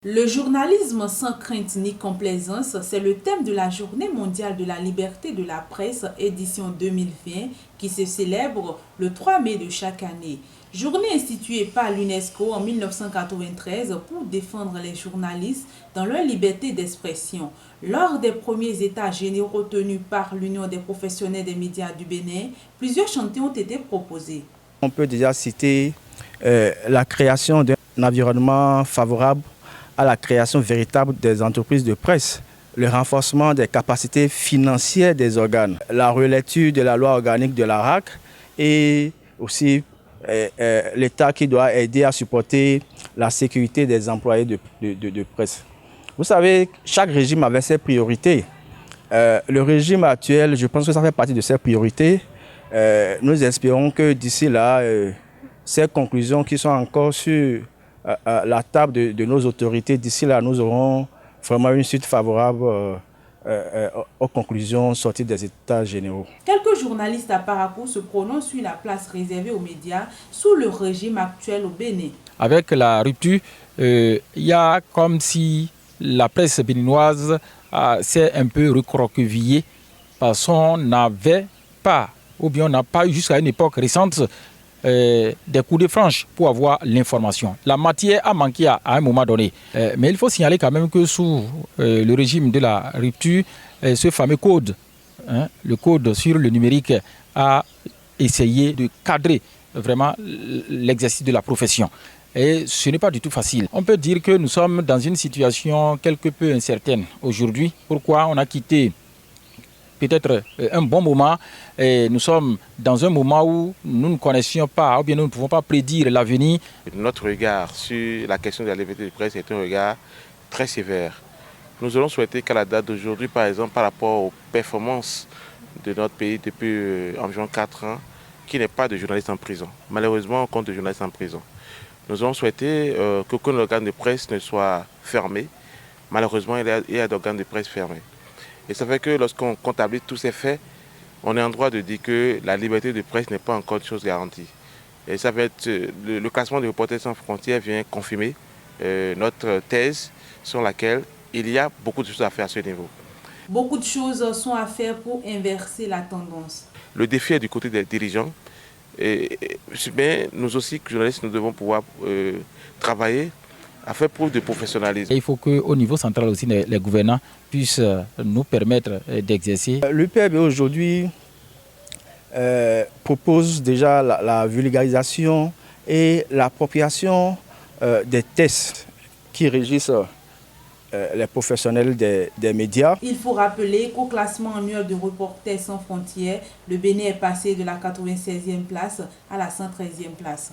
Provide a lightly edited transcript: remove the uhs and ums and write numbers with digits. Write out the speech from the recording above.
Le journalisme sans crainte ni complaisance, c'est le thème de la Journée mondiale de la liberté de la presse, édition 2020, qui se célèbre le 3 mai de chaque année. Journée instituée par l'UNESCO en 1993 pour défendre les journalistes dans leur liberté d'expression. Lors des premiers états généraux tenus par l'Union des professionnels des médias du Bénin, plusieurs chantiers ont été proposés. On peut déjà citer la création d'un environnement favorable à la création véritable des entreprises de presse, le renforcement des capacités financières des organes, la relecture de la loi organique de la RAC et aussi l'État qui doit aider à supporter la sécurité des employés de presse. Vous savez, chaque régime avait ses priorités. Le régime actuel, je pense que ça fait partie de ses priorités. Nous espérons que d'ici là, ces conclusions qui sont encore sur la table de nos autorités, d'ici là, nous aurons vraiment une suite favorable aux conclusions sorties des États généraux. Quelques journalistes à Parakou se prononcent sur la place réservée aux médias sous le régime actuel au Bénin. Avec la rupture, il y a comme si la presse béninoise s'est un peu recroquevillée parce qu'on n'avait pas, ou bien on n'a pas eu jusqu'à une époque récente, des coups de franche pour avoir l'information. La matière a manqué à un moment donné. Mais il faut signaler quand même que sous le régime de la rupture, ce fameux code, le code sur le numérique, a essayé de cadrer vraiment l'exercice de la profession. Et ce n'est pas du tout facile. On peut dire que nous sommes dans une situation quelque peu incertaine aujourd'hui. Pourquoi on a quitté peut-être un bon moment et nous sommes dans un moment où nous ne connaissions pas, ou bien nous ne pouvons pas prédire l'avenir. Notre regard sur la question de la liberté de presse est un regard très sévère. Nous aurions souhaité qu'à la date d'aujourd'hui, par exemple, par rapport aux performances de notre pays depuis environ 4 ans, qu'il n'y ait pas de journalistes en prison. Malheureusement, on compte de journalistes en prison. Nous aurions souhaité qu'aucun organe de presse ne soit fermé. Malheureusement, il y a d'organes de presse fermés. Et ça fait que lorsqu'on comptabilise tous ces faits, on est en droit de dire que la liberté de presse n'est pas encore une chose garantie. Et ça va être le classement de Reporters sans frontières vient confirmer notre thèse sur laquelle il y a beaucoup de choses à faire à ce niveau. Beaucoup de choses sont à faire pour inverser la tendance. Le défi est du côté des dirigeants. Mais nous aussi, journalistes, nous devons pouvoir travailler à faire preuve de professionnalisme. Il faut qu'au niveau central aussi, les gouvernants puissent nous permettre d'exercer. L'UPEB aujourd'hui propose déjà la vulgarisation et l'appropriation des tests qui régissent les professionnels des médias. Il faut rappeler qu'au classement annuel de Reporters sans frontières, le Bénin est passé de la 96e place à la 113e place.